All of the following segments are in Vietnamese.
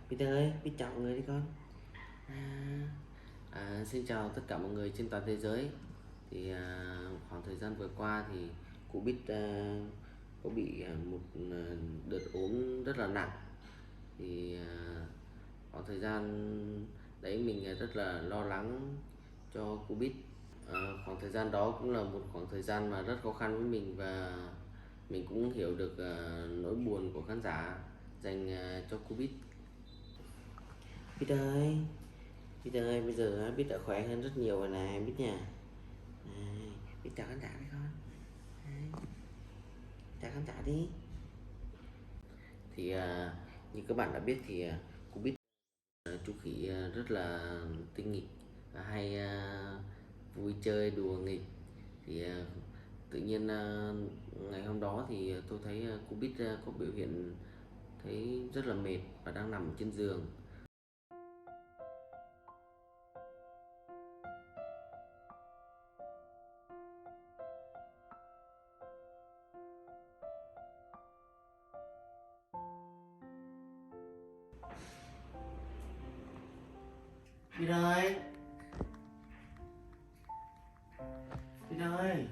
Peter ơi, biết chào mọi người đi con. Xin chào tất cả mọi người trên toàn thế giới. Khoảng thời gian vừa qua thì cụ biết có bị một đợt ốm rất là nặng. Khoảng thời gian đấy mình rất là lo lắng cho cô biết. Khoảng thời gian đó cũng là một khoảng thời gian mà rất khó khăn với mình, và mình cũng hiểu được nỗi buồn của khán giả dành cho cô biết. Peter ơi, bây giờ Biết đã khỏe hơn rất nhiều rồi này, Biết nha. Biết chào khán giả đi con. Chào khán giả đi. Như các bạn đã biết thì cô biết chú khỉ rất là tinh nghịch, hay vui chơi đùa nghịch. thì à, Tự nhiên ngày hôm đó thì tôi thấy cô biết có biểu hiện thấy rất là mệt và đang nằm trên giường. Biết ơi, Biết ơi,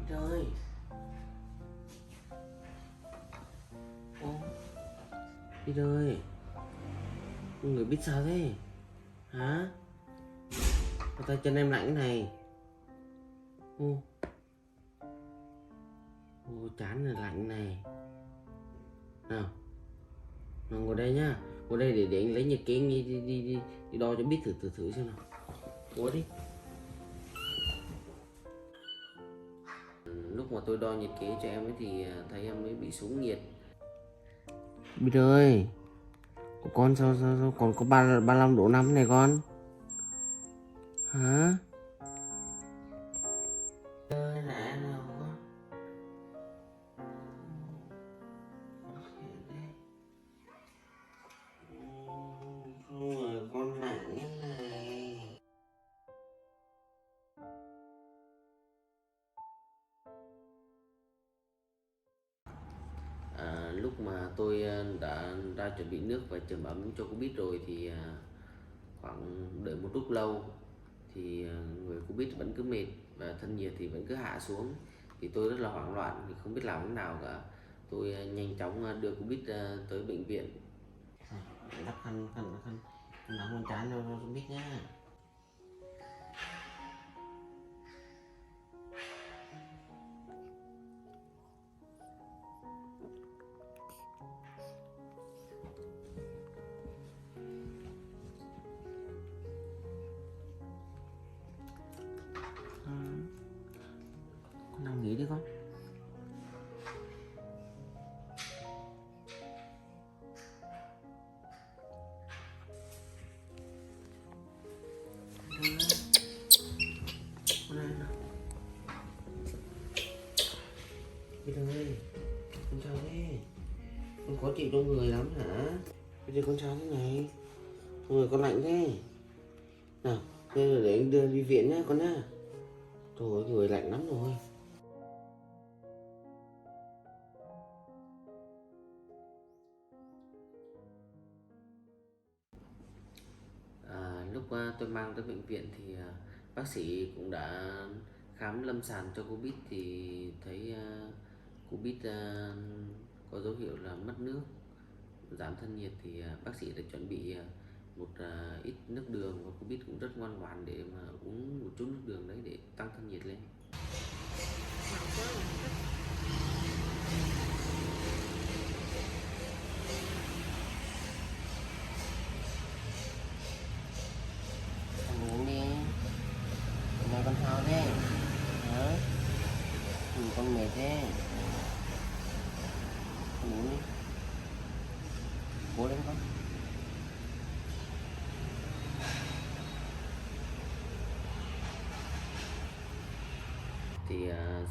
Biết ơi. Ô, Biết ơi, người biết sao thế? Hả? Tay chân em lạnh này. Ô, chán là lạnh này. Nào, ngồi đây nhá. Ngồi đây để anh lấy nhiệt kế đi đo cho biết thử xem nào. Ngồi đi. Lúc mà tôi đo nhiệt kế cho em ấy thì thấy em mới bị xuống nhiệt. Biết ơi, của con sao còn có 35 độ 5 này con? Hả? Nè nào con. Không rồi, con nặng thế này. Lúc mà tôi đã ra chuẩn bị nước và chườm ấm cho cô biết rồi thì khoảng đợi một lúc lâu thì người cô biết vẫn cứ mệt và thân nhiệt thì vẫn cứ hạ xuống. Thì tôi rất là hoảng loạn thì không biết làm thế nào cả. Tôi nhanh chóng đưa cô biết tới bệnh viện. Đắp khăn nóng con trán cho cô biết nhá. Con nằm nghỉ đi con. Biết ơi, con sao thế? Con khó chịu trong người lắm hả? Bây giờ con sao thế này? Người con lạnh thế. Nào, để anh đưa đi viện nhá con nhá. Trời ơi, người lạnh lắm rồi. Lúc tôi mang tới bệnh viện thì bác sĩ cũng đã khám lâm sàng cho cô biết thì thấy cô biết có dấu hiệu là mất nước, giảm thân nhiệt. Thì bác sĩ đã chuẩn bị một ít nước đường, và cô biết cũng rất ngoan ngoãn để mà uống một chút nước đường đấy để tăng thân nhiệt lên. Con uống đi. Hôm nay con sao thế? Hả? Con mệt thế. Con uống đi. Cố lên con.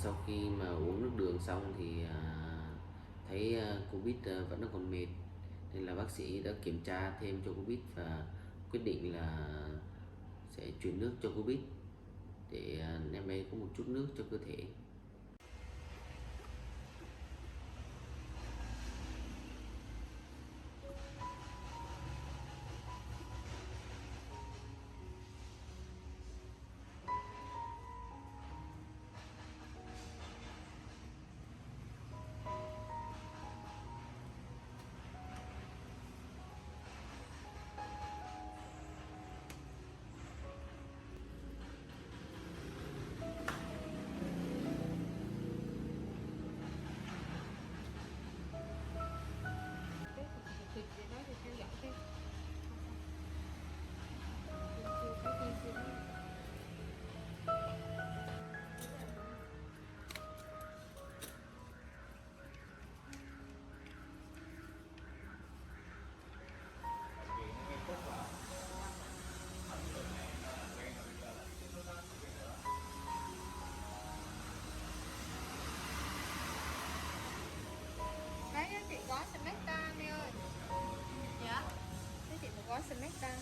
Sau khi mà uống nước đường xong thì thấy cô biết vẫn còn mệt, nên là bác sĩ đã kiểm tra thêm cho cô biết và quyết định là sẽ truyền nước cho cô biết để em bé có một chút nước cho cơ thể. snack ta.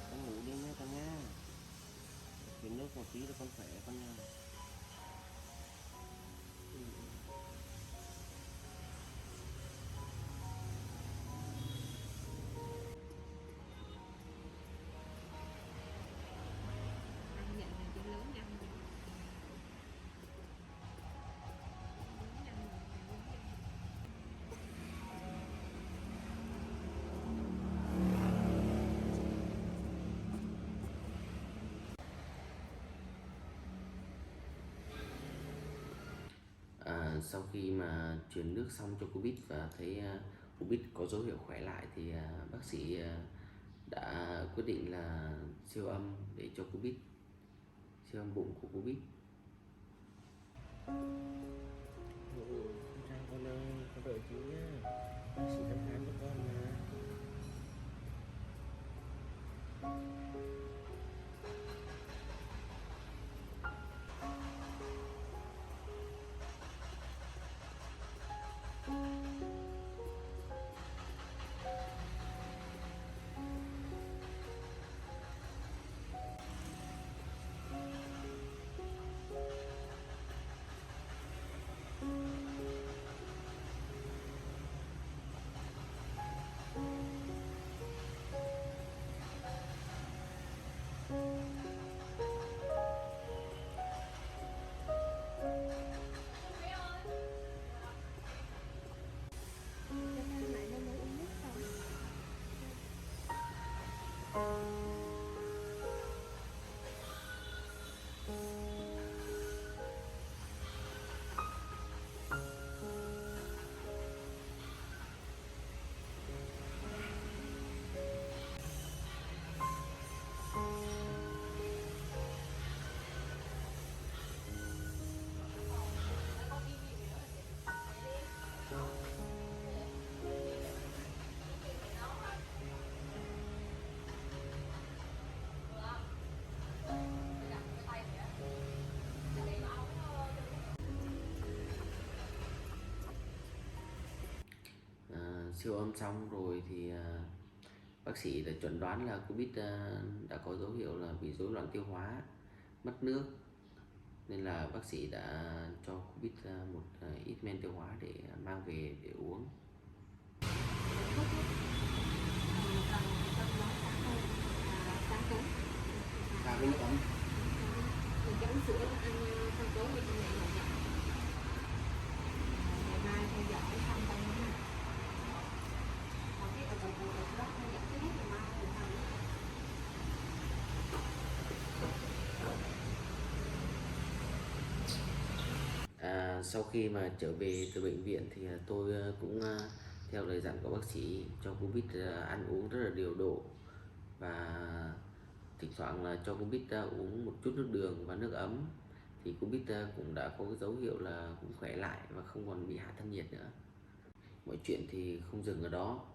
Con ngủ đi nha con nha. Chuyển nước một tí là con khỏe con nha. Ăn nhận là chỉ lớn ăn rồi. Lớn ăn rồi. Sau khi mà truyền nước xong cho cô Bích và thấy cô Bích có dấu hiệu khỏe lại thì bác sĩ đã quyết định là siêu âm để cho cô Bích, siêu âm bụng của cô Bích. Ngủ không sao con ơi, con đợi chú nhá. Bác sĩ thăm khám cho con mà. Cho nên lại nó mới uống nước xong. Siêu âm xong rồi thì bác sĩ đã chẩn đoán là cô Bích đã có dấu hiệu là bị rối loạn tiêu hóa, mất nước, nên là bác sĩ đã cho cô Bích một ít men tiêu hóa để mang về để uống. Sáng tối. Và bên con Mình cho uống sữa ăn sáng tối thì con mẹ ngủ. Ngày mai theo dõi cái xong tay nó. Còn cái ở đầu đó theo dõi cái hết ngày mai thì thằng Sau khi mà trở về từ bệnh viện thì tôi cũng theo lời dặn của bác sĩ cho cô Bích ăn uống rất là điều độ, và thỉnh thoảng là cho cô Bích uống một chút nước đường và nước ấm, thì cô Bích cũng đã có cái dấu hiệu là cũng khỏe lại và không còn bị hạ thân nhiệt nữa. Mọi chuyện thì không dừng ở đó.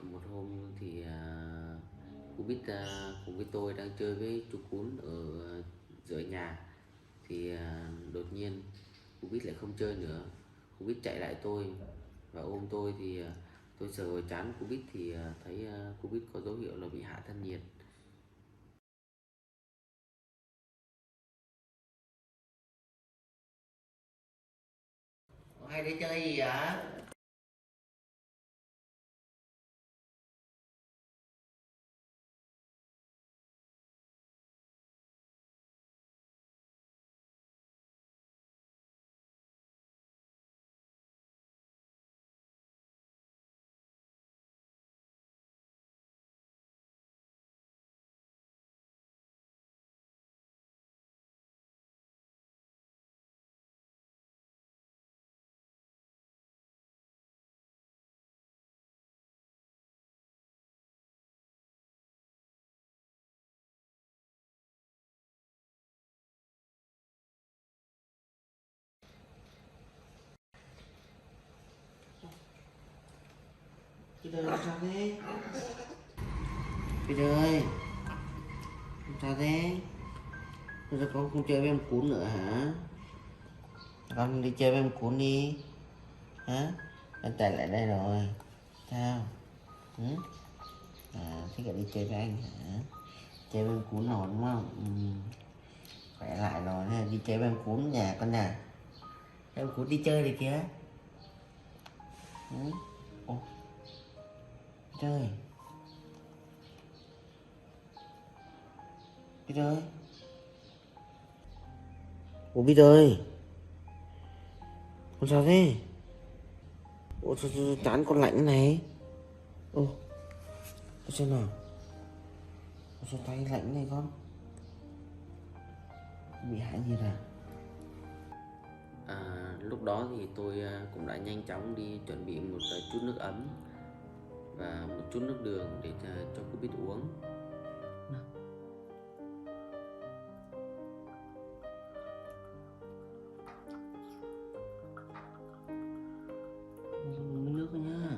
Một hôm thì cô Bích cùng với tôi đang chơi với chú cún ở giữa nhà, thì đột nhiên cô Bích lại không chơi nữa. Cô Bích chạy lại tôi và ôm tôi, thì tôi sờ vào trán cô Bích thì thấy cô Bích có dấu hiệu là bị hạ thân nhiệt. Hai đứa chơi gì vậy? Cái đời làm sao thế? Cái đời làm sao thế? Bây giờ con không chơi với em cún nữa hả? Con đi chơi với em cún đi. Hả? Anh Tài lại đây rồi. Sao? Ừ? À, thích là đi chơi với anh hả? Chơi với em cún rồi đúng không? Khỏe lại rồi, đi chơi với em cún nhà con nè. Em cún đi chơi đi kìa. Ồ, trời. Biết ơi. Ủa biết ơi. Con sao thế? Ủa sao chán con lạnh này? Ồ, xem nào. Sao tay lạnh này con? Bị hại gì rồi? Lúc đó thì tôi cũng đã nhanh chóng đi chuẩn bị một chút nước ấm và một chút nước đường để cho cô biết uống. Uống nước thôi nhá.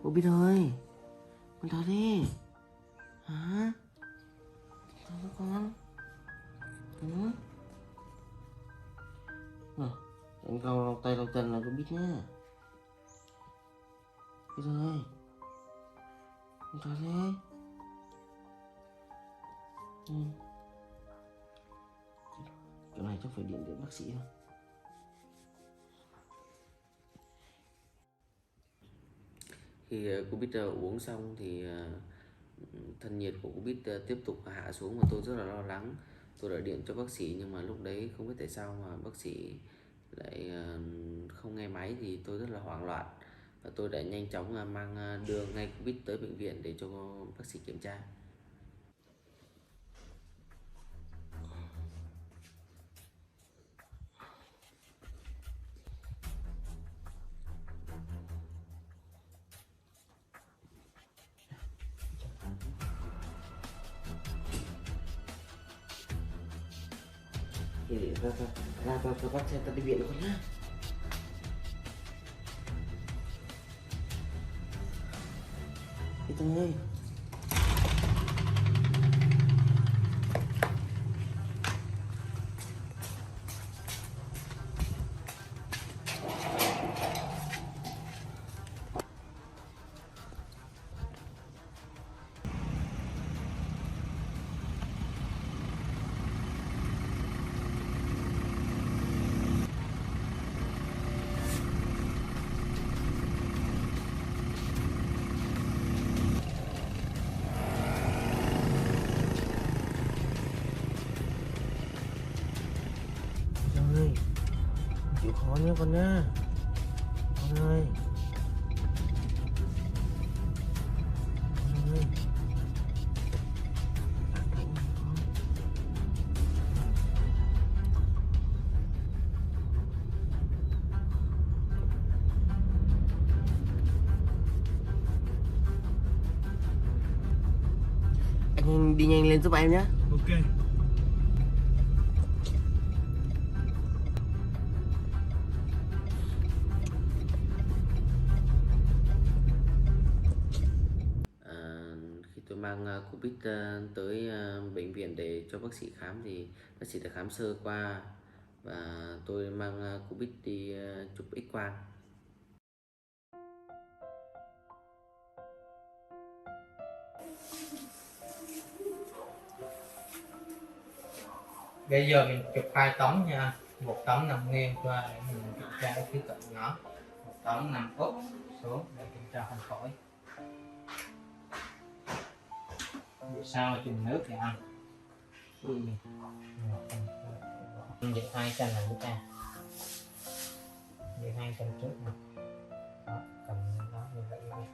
Cô biết ơi, con sao thế? Hả? Sao thế con? Ừ? Anh lau tay lau chân là cô biết nhá. Biết ơi, con sao thế? Ừ. Chỗ này chắc phải điện đến bác sĩ thôi. Khi cô biết uống xong thì thân nhiệt của cô biết tiếp tục hạ xuống và tôi rất là lo lắng. Tôi đã điện cho bác sĩ nhưng mà lúc đấy không biết tại sao mà bác sĩ lại không nghe máy thì tôi rất là hoảng loạn. Và tôi đã nhanh chóng đưa ngay cô biết tới bệnh viện để cho bác sĩ kiểm tra. Thì ra bắt xe ta đi viện con nhá. Biết ơi. Ơi, chịu khó nhé con nhá. Con ơi. Con ơi. Anh đi nhanh lên giúp em nhé. Ok. Khi tôi mang Covid tới bệnh viện để cho bác sĩ khám thì bác sĩ đã khám sơ qua và tôi mang Covid đi chụp X quang. Bây giờ mình chụp 2 tấm nha, một tấm nằm nghiêng qua để mình kiểm tra cái khí cận nó, một tấm nằm úp xuống để kiểm tra phần phổi. Vậy sao chùm nước vậy anh? Vậy 2 chân này chúng ta, vậy 2 chân trước nè, đó, cầm nó như vậy này.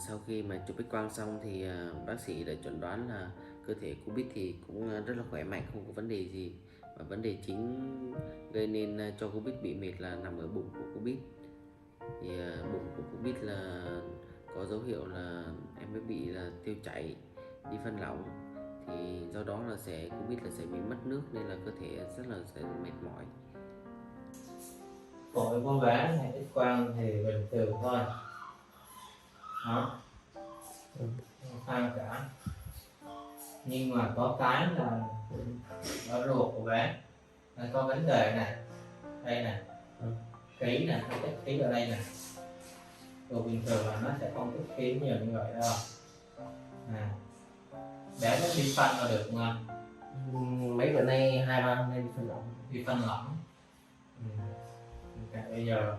Sau khi mà chụp X quang xong thì bác sĩ đã chẩn đoán là cơ thể cô Bích thì cũng rất là khỏe mạnh, không có vấn đề gì. Và vấn đề chính gây nên cho cô Bích bị mệt là nằm ở bụng của cô Bích. Thì bụng của cô Bích là có dấu hiệu là em mới bị là tiêu chảy, đi phân lỏng. Thì do đó là cô Bích là sẽ bị mất nước nên là cơ thể rất là sẽ mệt mỏi. Phổi cô bé này X quang thì bình thường thôi. Đó. Không cả. Nhưng mà có cái là ở ruột của bé nó có vấn đề này, đây nè, khí nè, nó tích khí ở đây nè. Ruột bình thường là nó sẽ không tích khí nhiều như vậy đâu. Bé nó đi phân là được không anh? Mấy bữa nay 2-3 hôm nay đi phân lỏng. Đi phân lỏng. Bây giờ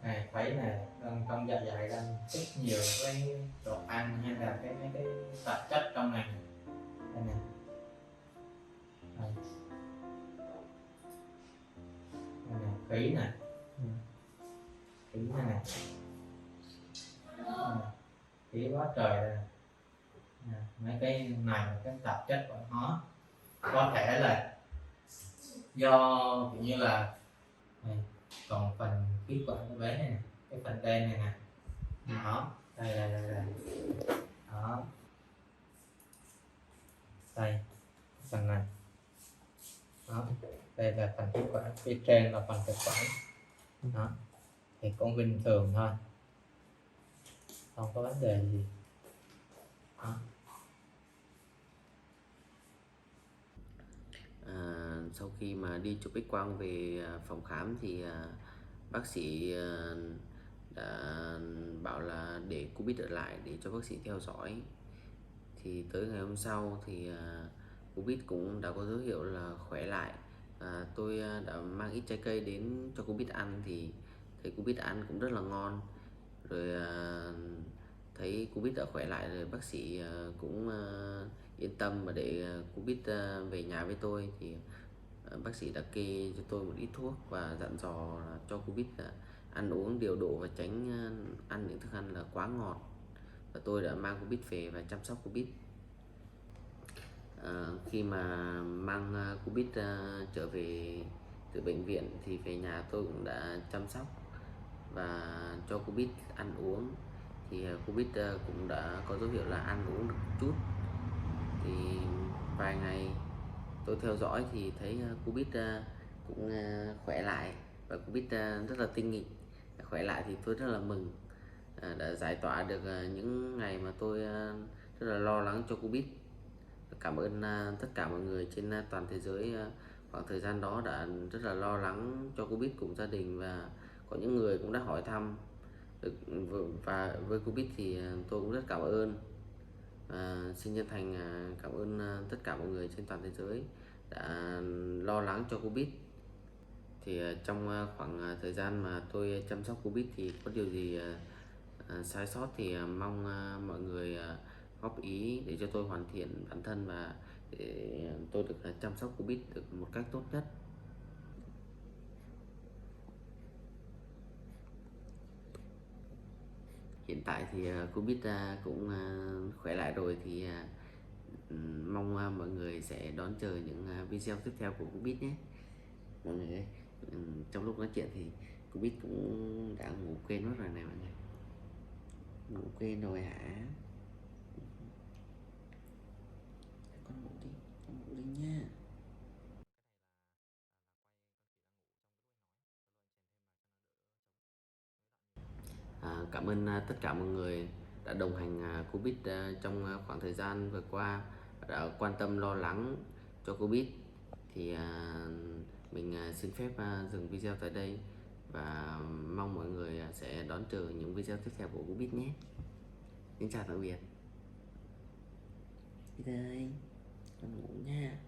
này thấy này, trong dạ dày đang tích nhiều cái đồ ăn hay là mấy cái tạp chất trong này. Đây nè. Đây. Đây nè, khí nè. Khí này nè. Khí quá trời đây nè. Mấy cái này là cái tạp chất của nó. Có thể là do kiểu như là này, còn phần khí quản của bé này nè, cái phần đen này nè, đó, đây, đó, đây, phần này, đó, đây là phần khí quản, phía trên là phần thực quản, đó, thì cũng bình thường thôi, không có vấn đề gì, đó. Sau khi mà đi chụp X quang về phòng khám thì bác sĩ đã bảo là để cô Bích ở lại để cho bác sĩ theo dõi. Thì tới ngày hôm sau thì cô Bích cũng đã có dấu hiệu là khỏe lại. Tôi đã mang ít trái cây đến cho cô Bích ăn thì thấy cô Bích ăn cũng rất là ngon. Rồi thấy cô Bích đã khỏe lại rồi bác sĩ cũng yên tâm và để cô Bích về nhà với tôi. Thì bác sĩ đã kê cho tôi một ít thuốc và dặn dò là cho cô Bích ăn uống điều độ và tránh ăn những thức ăn là quá ngọt. Và tôi đã mang cô Bích về và chăm sóc cô Bích. Khi mà mang cô Bích trở về từ bệnh viện thì về nhà tôi cũng đã chăm sóc và cho cô Bích ăn uống. Thì cô Bích cũng đã có dấu hiệu là ăn uống được một chút. Thì vài ngày tôi theo dõi thì thấy cô Bích cũng khỏe lại và cô Bích rất là tinh nghịch. Khỏe lại thì tôi rất là mừng, đã giải tỏa được những ngày mà tôi rất là lo lắng cho cô Bích. Cảm ơn tất cả mọi người trên toàn thế giới khoảng thời gian đó đã rất là lo lắng cho cô Bích cùng gia đình, và có những người cũng đã hỏi thăm được. Và với cô Bích thì tôi cũng rất cảm ơn. Xin chân thành cảm ơn tất cả mọi người trên toàn thế giới đã lo lắng cho cô Bích. Thì trong khoảng thời gian mà tôi chăm sóc cô Bích thì có điều gì sai sót thì mong mọi người góp ý để cho tôi hoàn thiện bản thân và để tôi được chăm sóc cô Bích được một cách tốt nhất. Hiện tại thì cô Bích cũng khỏe lại rồi, thì mong mọi người sẽ đón chờ những video tiếp theo của cô Bích nhé mọi người ơi. Trong lúc nói chuyện thì cô Bích cũng đã ngủ quên mất rồi này mọi người. Ngủ quên rồi hả? Con ngủ đi, con ngủ đi nha. Cảm ơn tất cả mọi người đã đồng hành cô Bích trong khoảng thời gian vừa qua. đã quan tâm lo lắng cho cô Bích. Thì mình xin phép dừng video tại đây và mong mọi người sẽ đón chờ những video tiếp theo của cô Bích nhé. Xin chào tạm biệt. Đi đây, con ngủ nha.